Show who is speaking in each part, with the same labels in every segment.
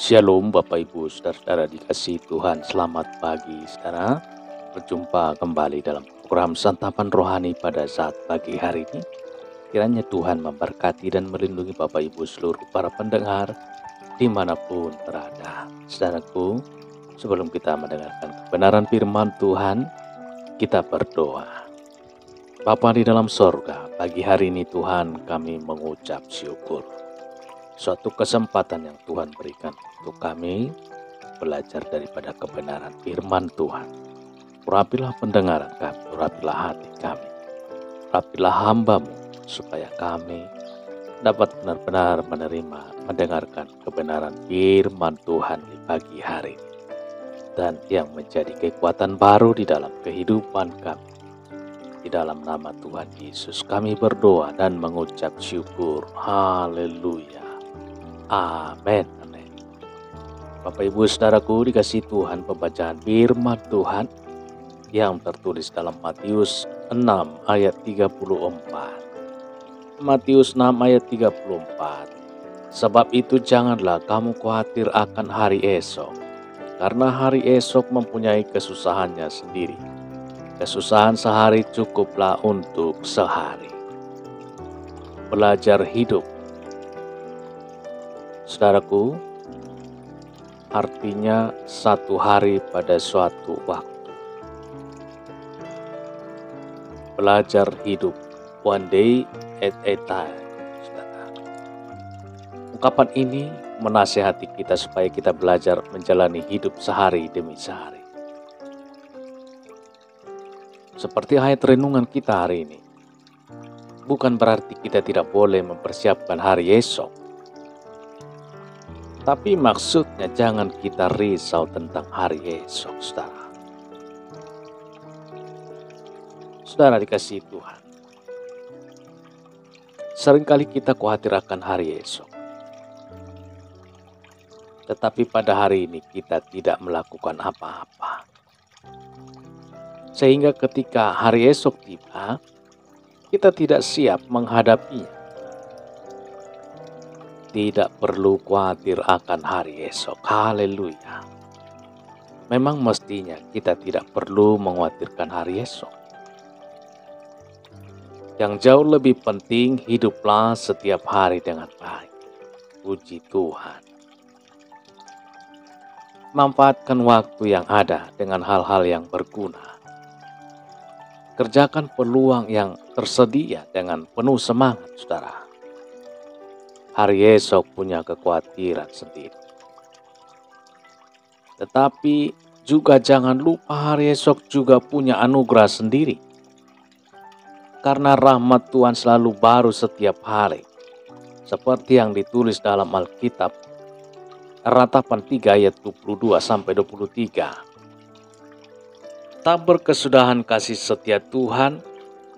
Speaker 1: Shalom Bapak Ibu Saudara-saudara dikasihi Tuhan. Selamat pagi saudara. Berjumpa kembali dalam program Santapan Rohani pada saat pagi hari ini. Kiranya Tuhan memberkati dan melindungi Bapak Ibu seluruh para pendengar dimanapun berada. Saudaraku, sebelum kita mendengarkan kebenaran firman Tuhan, kita berdoa. Bapa di dalam sorga, pagi hari ini Tuhan kami mengucap syukur. Suatu kesempatan yang Tuhan berikan untuk kami belajar daripada kebenaran firman Tuhan. Urapilah pendengaran kami, urapilah hati kami, urapilah hamba-Mu, supaya kami dapat benar-benar mendengarkan kebenaran firman Tuhan di pagi hari ini. Dan yang menjadi kekuatan baru di dalam kehidupan kami. Di dalam nama Tuhan Yesus kami berdoa dan mengucap syukur. Haleluya. Amin. Amin. Bapak Ibu Saudaraku dikasihi Tuhan, pembacaan firman Tuhan yang tertulis dalam Matius 6 ayat 34. Matius 6 ayat 34. Sebab itu janganlah kamu khawatir akan hari esok, karena hari esok mempunyai kesusahannya sendiri. Kesusahan sehari cukuplah untuk sehari. Belajar hidup. Saudaraku, artinya satu hari pada suatu waktu. Belajar hidup, one day at a time. Saudara. Ungkapan ini menasihati kita supaya kita belajar menjalani hidup sehari demi sehari. Seperti ayat renungan kita hari ini, bukan berarti kita tidak boleh mempersiapkan hari esok. Tapi maksudnya jangan kita risau tentang hari esok, saudara. Saudara dikasihi Tuhan. Seringkali kita khawatir akan hari esok. Tetapi pada hari ini kita tidak melakukan apa-apa. Sehingga ketika hari esok tiba, kita tidak siap menghadapinya. Tidak perlu khawatir akan hari esok. Haleluya. Memang mestinya kita tidak perlu mengkhawatirkan hari esok. Yang jauh lebih penting, hiduplah setiap hari dengan baik. Puji Tuhan. Manfaatkan waktu yang ada dengan hal-hal yang berguna. Kerjakan peluang yang tersedia dengan penuh semangat, saudara. Hari esok punya kekhawatiran sendiri. Tetapi juga jangan lupa hari esok juga punya anugerah sendiri. Karena rahmat Tuhan selalu baru setiap hari. Seperti yang ditulis dalam Alkitab. Ratapan 3 ayat 22-23. Tak berkesudahan kasih setia Tuhan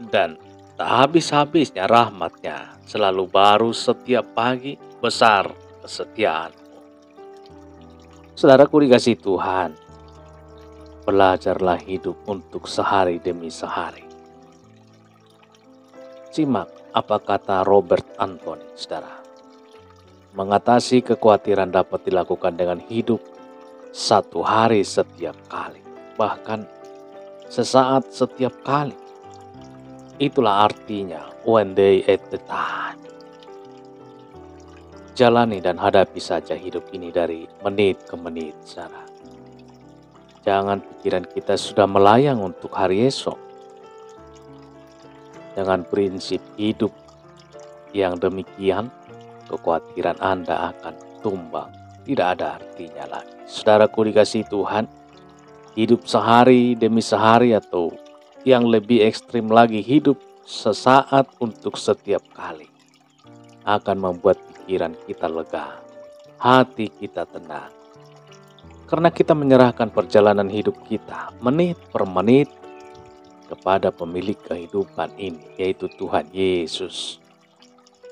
Speaker 1: dan tak habis-habisnya rahmatnya. Selalu baru setiap pagi, besar kesetiaan-Mu. Saudaraku dikasihi Tuhan, belajarlah hidup untuk sehari demi sehari. Simak apa kata Robert Anthony, saudara. Mengatasi kekhawatiran dapat dilakukan dengan hidup satu hari setiap kali, bahkan sesaat setiap kali. Itulah artinya one day at a time. Jalani dan hadapi saja hidup ini dari menit ke menit, saudara. Jangan pikiran kita sudah melayang untuk hari esok. Dengan prinsip hidup yang demikian, kekhawatiran Anda akan tumbang. Tidak ada artinya lagi. Saudaraku dikasihi Tuhan, hidup sehari demi sehari atau yang lebih ekstrim lagi, hidup sesaat untuk setiap kali akan membuat pikiran kita lega, hati kita tenang. Karena kita menyerahkan perjalanan hidup kita menit per menit kepada pemilik kehidupan ini, yaitu Tuhan Yesus.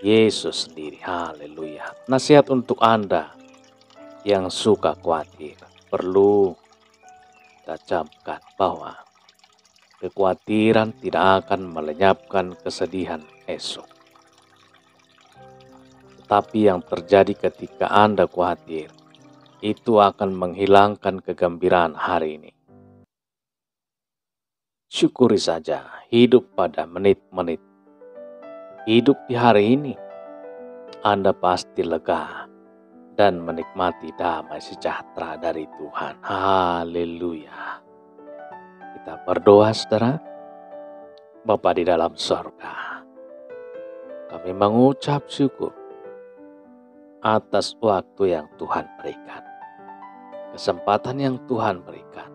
Speaker 1: Yesus sendiri, haleluya. Nasihat untuk Anda yang suka khawatir, perlu kita camkan bahwa kekhawatiran tidak akan melenyapkan kesedihan esok. Tetapi yang terjadi ketika Anda khawatir, itu akan menghilangkan kegembiraan hari ini. Syukuri saja hidup pada menit-menit hidup di hari ini. Anda pasti lega dan menikmati damai sejahtera dari Tuhan. Haleluya. Kita berdoa, saudara. Bapa di dalam sorga, kami mengucap syukur atas waktu yang Tuhan berikan, kesempatan yang Tuhan berikan.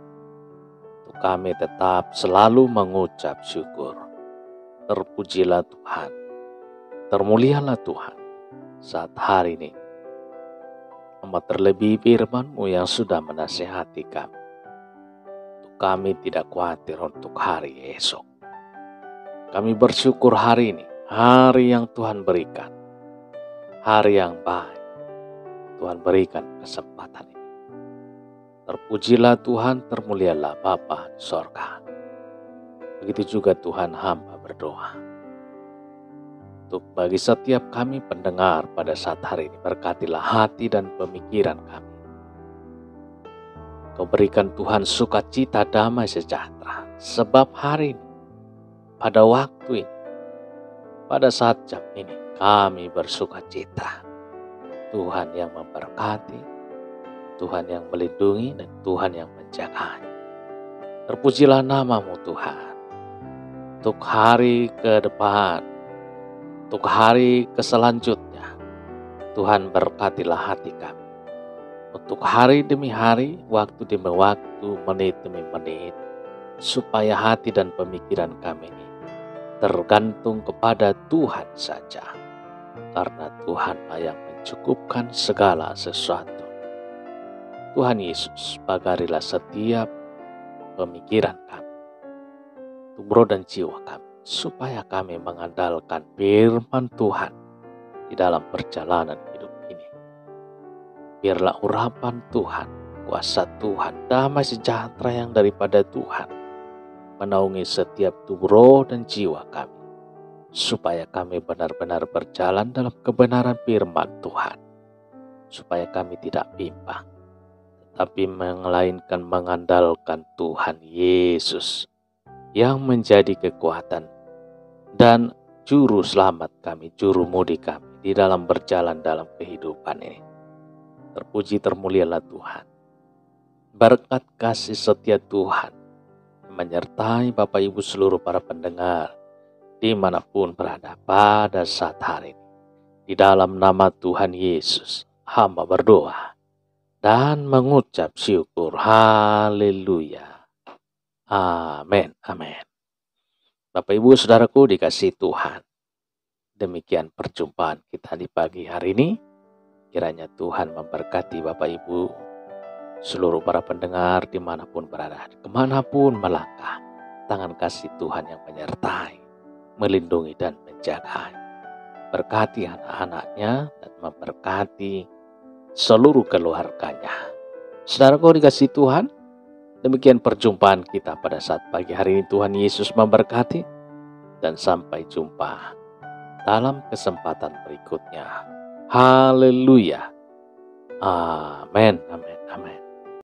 Speaker 1: Untuk kami tetap selalu mengucap syukur. Terpujilah Tuhan, termulialah Tuhan saat hari ini. Amat terlebih firman-Mu yang sudah menasihati kami. Untuk kami tidak khawatir untuk hari esok. Kami bersyukur hari ini, hari yang Tuhan berikan, hari yang baik. Tuhan berikan kesempatan ini. Terpujilah Tuhan, termulialah Bapa di sorga. Begitu juga Tuhan, hamba berdoa. Untuk bagi setiap kami pendengar pada saat hari ini, berkatilah hati dan pemikiran kami. Kau berikan Tuhan sukacita, damai sejahtera. Sebab hari ini, pada waktu ini, pada saat jam ini, kami bersukacita. Tuhan yang memberkati, Tuhan yang melindungi, dan Tuhan yang menjaga. Terpujilah nama-Mu Tuhan. Untuk hari ke depan, untuk hari ke selanjutnya, Tuhan berkatilah hati kami. Untuk hari demi hari, waktu demi waktu, menit demi menit, supaya hati dan pemikiran kami ini tergantung kepada Tuhan saja. Karena Tuhanlah yang mencukupkan segala sesuatu. Tuhan Yesus, pagarilah setiap pemikiran kami, tubuh dan jiwa kami, supaya kami mengandalkan firman Tuhan di dalam perjalanan hidup ini. Biarlah urapan Tuhan, kuasa Tuhan, damai sejahtera yang daripada Tuhan menaungi setiap tubuh roh dan jiwa kami, supaya kami benar-benar berjalan dalam kebenaran firman Tuhan, supaya kami tidak bimbang, tetapi melainkan mengandalkan Tuhan Yesus yang menjadi kekuatan dan juru selamat kami, juru mudi kami di dalam berjalan dalam kehidupan ini. Terpuji termulialah Tuhan. Berkat kasih setia Tuhan menyertai Bapak Ibu seluruh para pendengar dimanapun berada pada saat hari ini. Di dalam nama Tuhan Yesus, hamba berdoa dan mengucap syukur. Haleluya. Amin. Amin. Bapak Ibu saudaraku dikasihi Tuhan. Demikian perjumpaan kita di pagi hari ini. Kiranya Tuhan memberkati Bapak Ibu seluruh para pendengar dimanapun berada, kemanapun melangkah. Tangan kasih Tuhan yang menyertai, melindungi dan menjaga. Berkati anak-anaknya dan memberkati seluruh keluarganya. Saudaraku dikasihi Tuhan, demikian perjumpaan kita pada saat pagi hari ini. Tuhan Yesus memberkati dan sampai jumpa dalam kesempatan berikutnya. Haleluya. Amin. Amin. Amin.